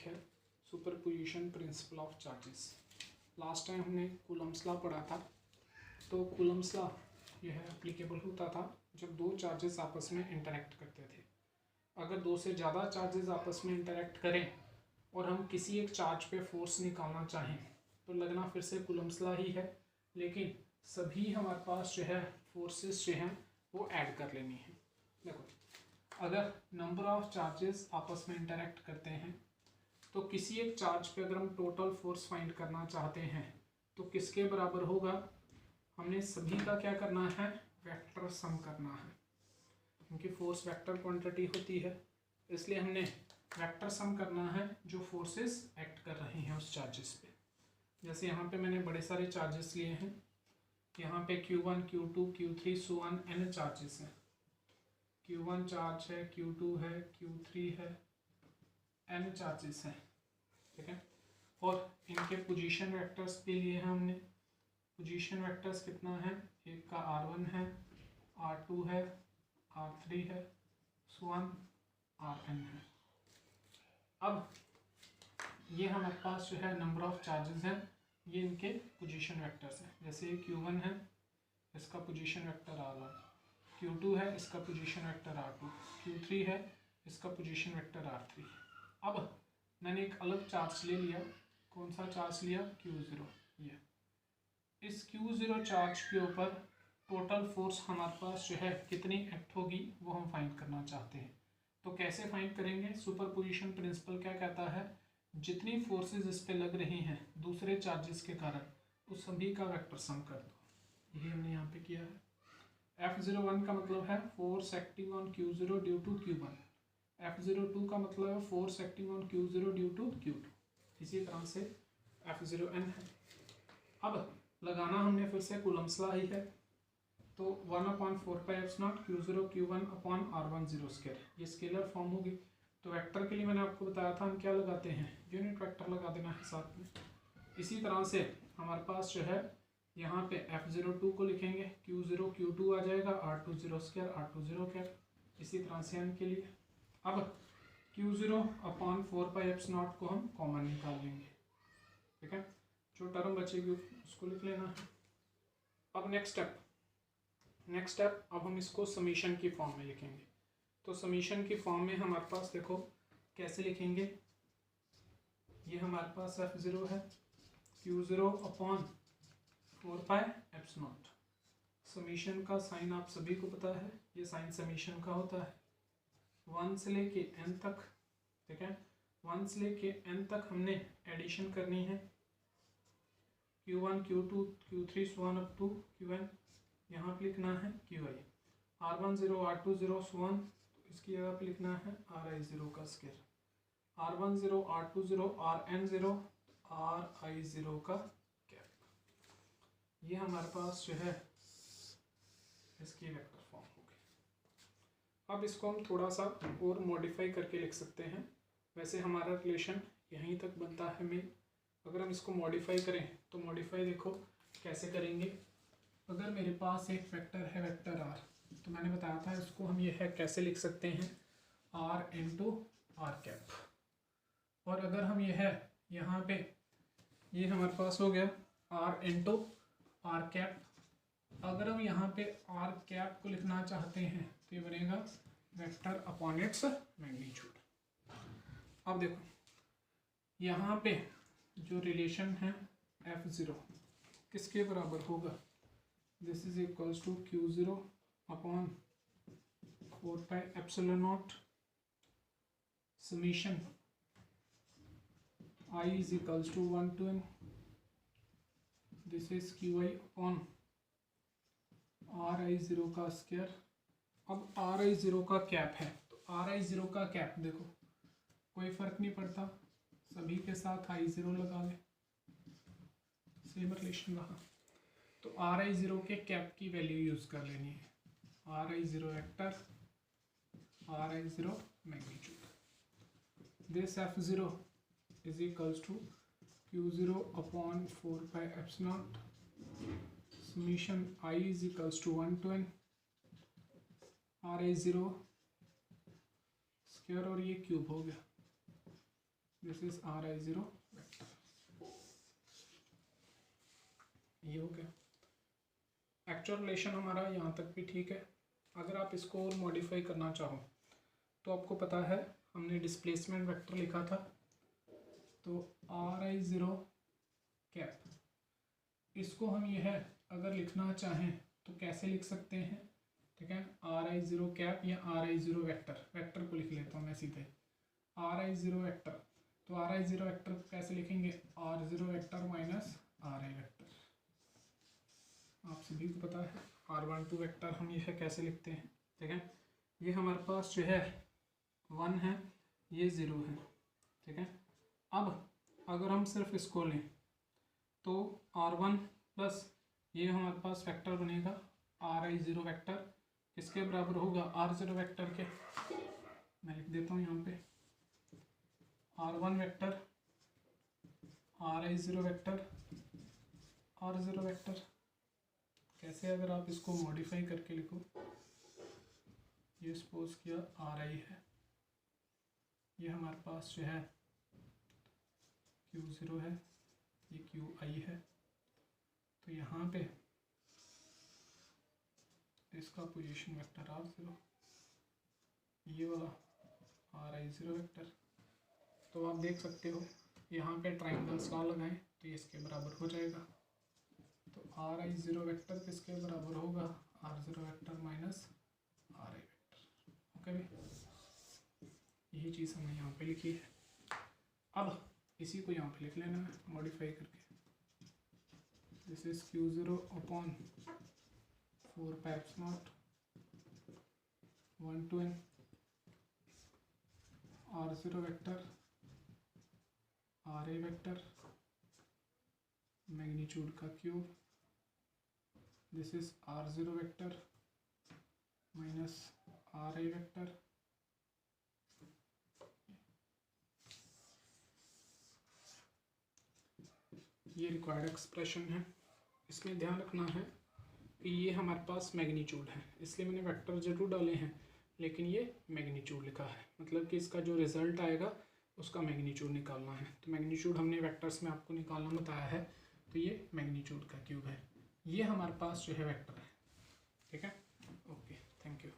है superposition principle of charges. Last time हमने Coulomb's law पढ़ा था। तो कूलम्स लॉ यह एप्लीकेबल होता था जब दो चार्जेस आपस में इंटरेक्ट करते थे। अगर दो से ज़्यादा चार्जेस आपस में इंटरेक्ट करें और हम किसी एक चार्ज पे फोर्स निकालना चाहें तो लगना फिर से कूलम्स लॉ ही है, लेकिन सभी हमारे पास जो है फोर्सेस जो हैं वो ऐड कर लेनी है। देखो, अगर नंबर ऑफ चार्जेस आपस में इंटरेक्ट करते हैं तो किसी एक चार्ज पे अगर हम टोटल फोर्स फाइंड करना चाहते हैं तो किसके बराबर होगा? हमने सभी का क्या करना है? वेक्टर सम करना है, क्योंकि फोर्स वेक्टर क्वांटिटी होती है, इसलिए हमने वेक्टर सम करना है जो फोर्सेस एक्ट कर रहे हैं उस चार्जेस पे। जैसे यहाँ पे मैंने बड़े सारे चार्जेस लिए हैं, यहाँ पे Q1, Q2, Q3 so on n charges हैं। Q1 चार्ज है, Q2 है, Q3 है, n चार्जेस हैं, ठीक है। और इनके पोजीशन वेक्टर्स भी लिए हैं हमने। पोजीशन वेक्टर्स कितना है? एक का R1 है, R2 है, R3 है, सो ऑन Rn है। अब ये हमारे पास जो है नंबर ऑफ चार्जेस हैं, ये इनके पोजीशन वेक्टर्स हैं। जैसे Q1 है, इसका पोजीशन वेक्टर R1, Q2 है, इसका पोजीशन वेक्टर R2, Q3 है, इसका पोजीशन वेक्टर R3। अब मैंने एक अलग चार्ज ले लिया। कौन सा चार्ज लिया? Q0। ये इस Q0 चार्ज के ऊपर टोटल फोर्स हमारे पास जो है कितनी एक्ट होगी वो हम फाइंड करना चाहते हैं। तो कैसे फाइंड करेंगे? सुपरपोजिशन प्रिंसिपल क्या कहता है? जितनी फोर्सेस इस पे लग रही हैं दूसरे चार्जेस के कारण, उस सभी का वेक्टर सम कर दो। यही हमने यहाँ पे किया है। F01 का मतलब है force acting on Q0 due to Q1। F02 का मतलब है force acting on Q0 due to Q2। इसी तरह से F0n है। अब लगाना हमने फिर से कूलम्स लॉ ही है, तो 1/4πε0 Q0 Q1 अपॉन R10²। ये स्केलर फॉर्म होगी। तो वेक्टर के लिए मैंने आपको बताया था हम क्या लगाते हैं? यूनिट वेक्टर लगा देना है साथ में। इसी तरह से हमारे पास जो है यहाँ पे F02 को लिखेंगे Q0 Q2 आ जाएगा, R20² R20²। इसी तरह से n के लिए अब Q0/4πε0 को हम कॉमन निकाल लेंगे, ठीक है। जो टर्म बचेगी उसको लिख लेना है। अब नेक्स्ट स्टेप अब हम इसको समीशन की फॉर्म में लिखेंगे। तो समीशन की फॉर्म में हमारे पास देखो कैसे लिखेंगे। ये हमारे पास F0 है, Q0/4πε0। समीशन का साइन आप सभी को पता है, ये साइन समीशन का होता है 1 से लेके n तक, ठीक है। 1 से लेके n तक हमने एडिशन करनी है। Q1 Q2 Q3 so on up to Qn। यहाँ पे लिखना है Qi। R10 R20 so on, इसकी जगह पे लिखना है Ri0²। R10 R20 Rn0 Ri0²। ये हमारे पास जो है इसकी वेक्टर फॉर्म होगी। अब इसको हम थोड़ा सा और मॉडिफाई करके लिख सकते हैं। वैसे हमारा रिलेशन यहीं तक बनता है मेन। अगर हम इसको मॉडिफाई करें तो मॉडिफाई देखो कैसे करेंगे। अगर मेरे पास एक वेक्टर है वेक्टर R, तो मैंने बताया था इसको हम ये है कैसे लिख सकते हैं? R into R cap. और अगर हम ये है यहाँ पे ये हमारे पास हो गया R इंटू R कैप। अगर हम यहाँ पे R कैप को लिखना चाहते हैं तो ये बनेगा वेक्टर अपॉन इट्स मैग्नीट्यूड। अब देखो यहाँ पे जो रिलेशन है F0 किसके बराबर होगा? This is equals to Q0/4πε0 summation I is equals to 1 to n। This is Qi/r i0²। अब r i0 का कैप है, तो r i0 का कैप देखो कोई फर्क नहीं पड़ता, सभी के साथ i0 लगा ले, सेम रिलेशन रहा। तो r i0 के कैप की वैल्यू यूज कर लेनी है। r i0 vector, r i0 magnitude. This F0 is equals to Q0/4πε0 summation I is equals to 1 to n R i0², और ये क्यूब हो गया। This is ri0 vector. ये हो गया। एक्चुअल रिलेशन हमारा यहाँ तक भी ठीक है। अगर आप इसको और मॉडिफाई करना चाहो तो आपको पता है हमने डिस्प्लेसमेंट वेक्टर लिखा था, तो ri0 कैप, इसको हम यह अगर लिखना चाहें तो कैसे लिख सकते हैं, ठीक है। ri0 कैप या ri0 वेक्टर, वेक्टर को लिख लेता हूँ मैं सीधे ri0 वेक्टर। तो ri0 वेक्टर कैसे लिखेंगे, r0 vector minus ri vector. आप सभी को पता है r12 वेक्टर हम यह कैसे लिखते हैं, ठीक है। ये हमारे पास जो है 1 है, ये 0 है, ठीक है। अब अगर हम सिर्फ इसको लें तो r1 प्लस ये हमारे पास वेक्टर बनेगा ri0 वेक्टर, किसके बराबर होगा, r0 वेक्टर के। मैं लिख देता हूँ यहाँ पे r1 vector ri0 vector r0 vector. कैसे, अगर आप इसको मॉडिफाई करके लिखो, ये सपोज किया ri है, ये हमारे पास जो है q0 है, ये qi है, तो यहाँ पे इसका पोजीशन वेक्टर r0, ये वाला ri0 वेक्टर। तो आप देख सकते हो यहाँ पे ट्राइंगल्स लॉ लगाएं तो ये इसके बराबर हो जाएगा। तो ri0 वेक्टर किसके बराबर होगा, r0 vector minus ri vector. Okay भाई, यही चीज़ हमने यहाँ पे लिखी है। अब इसी को यहाँ पे लिख लेना है मॉडिफाई करके। This is q0 upon 4 pi epsilon 1 to n r0 vector ra vector magnitude का cube, this is r0 vector minus ra vector. ये रिक्वायर्ड एक्सप्रेशन है। इसमें ध्यान रखना है कि ये हमारे पास मैग्नीट्यूड है, इसलिए मैंने वेक्टर जरूर डाले हैं लेकिन ये मैग्नीट्यूड लिखा है, मतलब कि इसका जो रिजल्ट आएगा उसका मैग्नीट्यूड निकालना है। तो मैग्नीट्यूड हमने वेक्टर्स में आपको निकालना बताया है, तो ये मैग्नीट्यूड का क्यूब है। ये हमारे पास जो है वेक्टर है, ठीक है। Okay, thank you.